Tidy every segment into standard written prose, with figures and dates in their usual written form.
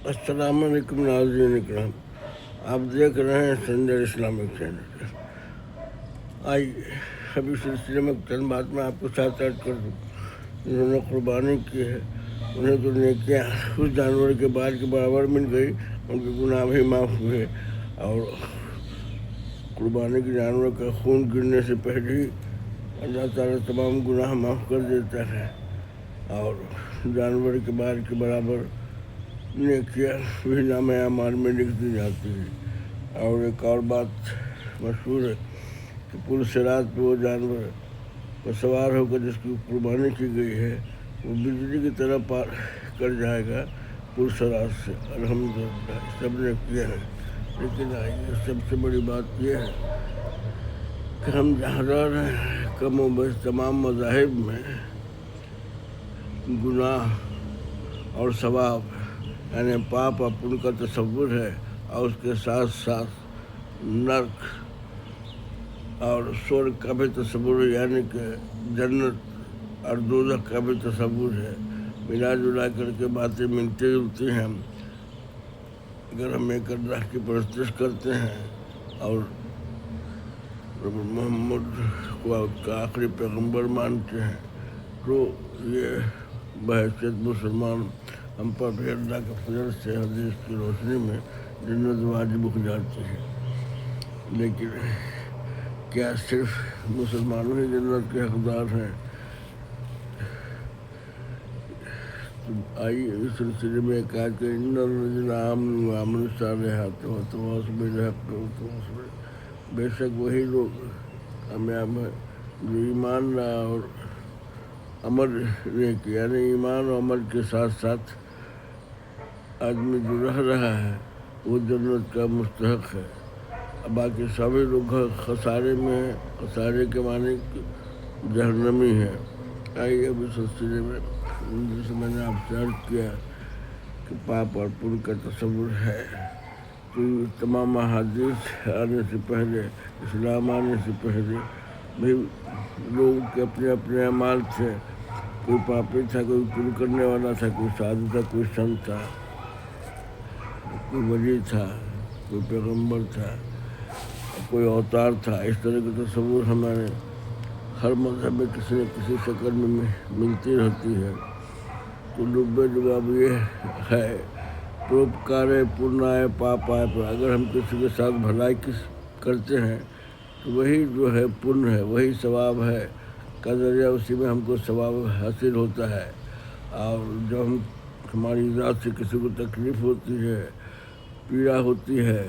السلام علیکم ناظرین اکرام، آپ دیکھ رہے ہیں سنجر اسلامک چینل۔ آئیے ابھی سلسلے میں چند بات میں آپ کو ساتھ ایڈ کر دوں۔ جنہوں نے قربانی کی ہے انہیں تو نیکیاں اس جانور کے بال کے برابر مل گئی، ان کے گناہ بھی معاف ہوئے، اور قربانی کے جانور کا خون گرنے سے پہلے ہی اللہ تعالیٰ تمام گناہ معاف کر دیتا ہے، اور جانور کے بال کے برابر نیکیاں بھی نام اعمال میں لکھ دی جاتی ہے۔ اور ایک اور بات مشہور ہے کہ پل صراط پہ وہ جانور پر سوار ہو کر جس کی قربانی کی گئی ہے وہ بجلی کی طرح پار کر جائے گا پل صراط سے۔ الحمدللہ سب نے کیا ہے، لیکن آئیے سب سے بڑی بات یہ ہے کہ ہم جہاں رہ رہے ہیں کم و بیش تمام مذاہب میں گناہ اور ثواب یعنی پاپ اور پن کا تصور ہے، اور اس کے ساتھ ساتھ نرک اور سورگ کا بھی تصور ہے، یعنی کہ جنت اور دوزخ کا بھی تصور ہے۔ ملا جلا کر کے باتیں ملتی جلتی ہیں اگر ہم ایک اللہ کی پرستش کرتے ہیں اور محمد کو آخری پیغمبر مانتے ہیں تو یہ بحیثیت مسلمان ہم پر بھی اللہ کے فضل سے حدیث کی روشنی میں جنت واجب ہو جاتی ہے۔ لیکن کیا صرف مسلمانوں ہی جنت کے حقدار ہیں؟ تو آئیے اس سلسلے میں کہا کہ ان الذین آمنوا وعملوا الصالحات وتواصوا بالحق وتواصوا، بے شک وہی لوگ کامیاب ہیں جو ایمان لا اور عمل نے کیا، یعنی ایمان و عمل کے ساتھ ساتھ آدمی جو رہ رہا ہے وہ جنت کا مستحق ہے۔ باقی سبھی لوگ خسارے میں ہیں، خسارے کے معنی جہنمی ہے۔ آئیے اب اس سلسلے میں جسے میں نے آپ سے عرض کیا کہ پاپ اور پن کا تصور ہے، تو تمام احادیث آنے سے پہلے، اسلام آنے سے پہلے بھی لوگوں کے اپنے اپنے اعمال تھے۔ کوئی پاپی تھا، کوئی پن کرنے والا تھا، کوئی سادھو تھا، کوئی سنت تھا، کوئی ولی تھا، کوئی پیغمبر تھا، کوئی اوتار تھا۔ اس طرح کے تصور ہمارے ہر مذہب میں کسی نہ کسی شکل میں ملتی رہتی ہے۔ تو لبے جواب یہ ہے پروپکارے پورنائے پاپائے پر، اگر ہم کسی کے ساتھ بھلائی کرتے ہیں تو وہی جو ہے پن ہے، وہی ثواب ہے کا ذریعہ، اسی میں ہم کو ثواب حاصل ہوتا ہے۔ اور جو ہماری ذات سے کسی کو تکلیف ہوتی ہے، پیڑا ہوتی ہے،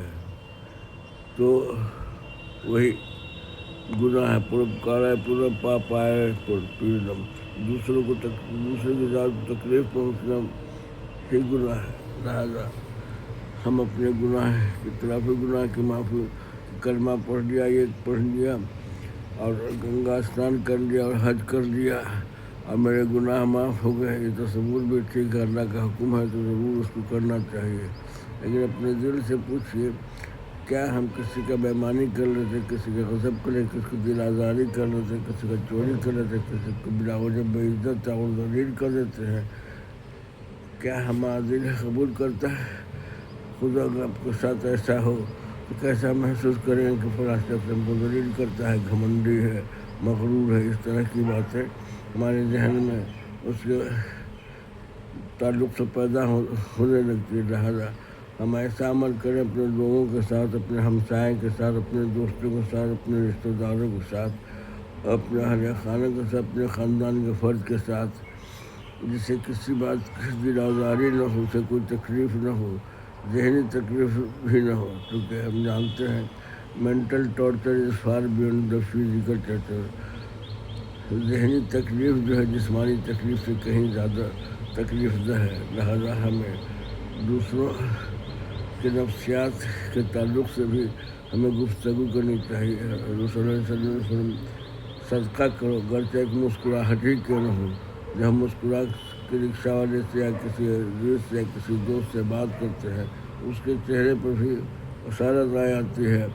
تو وہی گناہ ہے۔ پروپکارائے پورا پاپائے پر پیڑم، دوسروں کی ذات کو تکلیف پہنچنا ہی گناہ ہے۔ لہٰذا ہم اپنے گناہ کی تلافی، گناہ کی معافی، کلمہ پڑھ لیا، یہ پڑھ لیا اور گنگا اسنان کر لیا اور حج کر لیا اور میرے گناہ معاف ہو گئے، یہ تصور بھی ٹھیک ہے، اللہ کا حکم ہے تو ضرور اس کو کرنا چاہیے۔ لیکن اپنے دل سے پوچھئے کیا ہم کسی کا بےایمانی کر لیتے، کسی کا غصب کر لیتے، کسی کی دل آزاری کر لیتے، کسی کا چوری کر لیتے، کسی کو بلا وجہ بے عزت اور ذلیل کر دیتے ہیں؟ کیا ہمارا دل قبول کرتا ہے؟ خدا اگر آپ کے ساتھ ایسا ہو تو کیسا محسوس کریں کہ فلاں شخص ہم کو ذلیل کرتا ہے، گھمنڈی ہے، مغرور ہے، اس طرح کی باتیں ہمارے ذہن میں اس کے تعلق سے پیدا ہونے لگتی ہے۔ لہٰذا ہم ایسا عمل کریں اپنے لوگوں کے ساتھ، اپنے ہمسائے کے ساتھ، اپنے دوستوں کے ساتھ، اپنے رشتہ داروں کے ساتھ، اپنے اہل خانہ کے ساتھ، اپنے خاندان کے فرد کے ساتھ، جسے کسی بات کی دل آزاری نہ ہو، اسے کوئی تکلیف نہ ہو، ذہنی تکلیف بھی نہ ہو، کیونکہ ہم جانتے ہیں mental torture is for beyond the physical torture. ذہنی تکلیف جو ہے جسمانی تکلیف سے کہیں زیادہ تکلیف دہ ہے۔ لہٰذا ہمیں دوسروں کے نفسیات کے تعلق سے بھی ہمیں گفتگو کرنی چاہیے۔ حضور صلی اللہ علیہ وسلم صدقہ کرو گرچہ ایک مسکراہٹ ہی کیوں نہ ہو۔ جب ہم مسکرا کے رکشہ والے سے یا کسی عزیز سے یا کسی دوست سے بات کرتے ہیں اس کے چہرے پر بھی بشارت آ جاتی ہے۔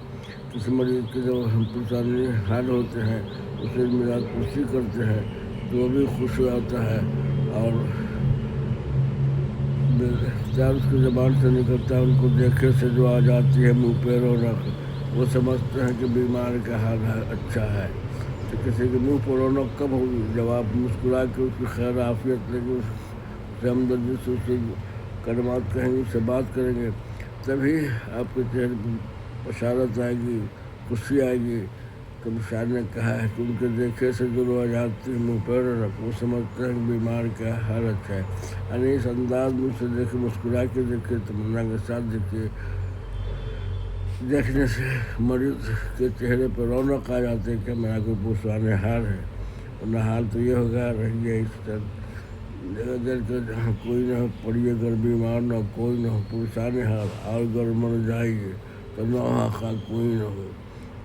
کسی مریض کے جب ہم پریشانی حل ہوتے ہیں، اسے میلاد پرسی کرتے ہیں تو وہ بھی خوش ہو جاتا ہے اور بے اختیار اس کی زبان سے نکلتا ہے، ان کو دیکھے سے جو آ جاتی ہے منہ پہ رونق، وہ سمجھتے ہیں کہ بیمار کا حال ہے اچھا ہے۔ تو کسی کے منہ پر رونق کب ہوگی؟ جب آپ مسکرا کے اس کی خیر عافیت لے کے اس سے ہمدردی سے اس سے کلمات کہیں گے، اس سے بات کریں گے، تبھی آپ کے چہرے پر بشارت آئے گی، خوشی آئے گی۔ کبھی شاعر نے کہا ہے کہ ان کے دیکھے سے جو آ جاتی ہے منہ پہ رونق، وہ سمجھتے ہیں کہ بیمار کا حال اچھا ہے۔ یعنی اس انداز میں اسے دیکھے، مسکرا کے دیکھے، تمنا کے ساتھ دیکھیے، دیکھنے سے مریض کے چہرے پر رونق آ جاتی ہے کہ میرا کوئی پرسان حال ہے، ورنہ حال تو یہ ہوگا رہیے اس طرح جگہ دل کے جہاں کوئی نہ ہو، پڑیے گر بیمار نہ کوئی نہ ہو، پرسان حال اور گر مر جائیے تو نہ خواہ کوئی نہ ہو۔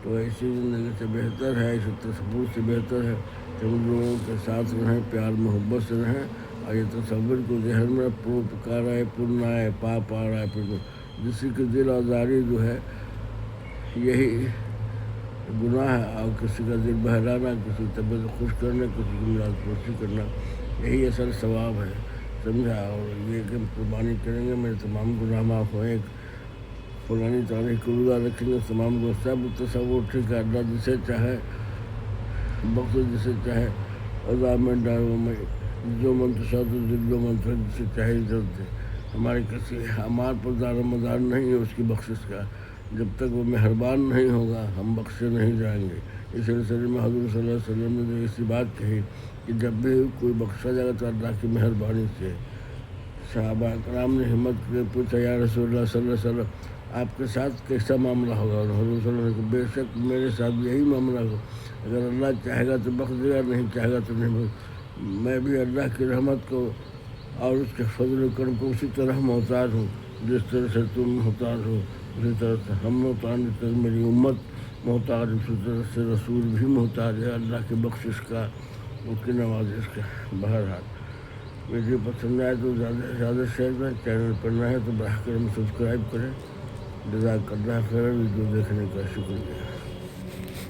تو ایسی زندگی سے بہتر ہے، اس تصور سے بہتر ہے کہ ہم لوگوں کے ساتھ رہیں، پیار محبت سے رہیں، اور یہ تصور کو ذہن میں پکارائے پرنائے پا رہا ہے پھر جس کی دل آزاری جو ہے یہی گناہ ہے، اور کسی کا دل بہلانا، کسی کی طبیعت خوش کرنا، کسی کی میراث پرسی کرنا، یہی اصل ثواب ہے، سمجھا۔ اور یہ کہ قربانی کریں گے میرے تمام گناہ معاف ہوئیں، فلانی تاریخ کو روزہ رکھیں گے تمام کو سب تصور ٹھیک ہے، اللہ جسے چاہے بخش، جسے چاہے عذاب میں ڈالو، میں جو منتشا تو جو منتشا جسے چاہے عزت دے۔ ہمارے کسی اعمال پر دار و مدار نہیں ہے اس کی بخشش کا، جب تک وہ مہربان نہیں ہوگا ہم بخشے نہیں جائیں گے۔ اس سلسلے میں حضور صلی اللہ علیہ وسلم نے جو ایسی بات کہی کہ جب بھی کوئی بخشا جائے گا تو اللہ کی مہربانی سے۔ صحابہ کرام نے ہمت کر پوچھا، یا رسول اللہ صلی اللہ علیہ وسلم آپ کے ساتھ کیسا معاملہ ہوگا؟ اور حضور صلی اللہ علیہ وسلم نے کہا، بے شک میرے ساتھ یہی معاملہ ہوگا، اگر اللہ چاہے گا تو بخش دے گا، نہیں چاہے گا تو نہیں بخش۔ میں بھی اللہ کی رحمت کو اور اس کے فضل و کرم کو اسی طرح محتاج ہوں جس طرح سے تم محتاج ہو، اسی طرح سے ہم محتاج، جس طرح میری امت محتاج، اسی طرح سے رسول بھی محتاج ہے اللہ کی بخشش کا، اس کی نوازش کا۔ بہرحال ویڈیو پسند آئے تو زیادہ سے زیادہ شیئر کریں، چینل پر نہ ہے تو براہ کرم سبسکرائب کریں۔ جزاک اللہ خیر، ویڈیو دیکھنے کا شکریہ۔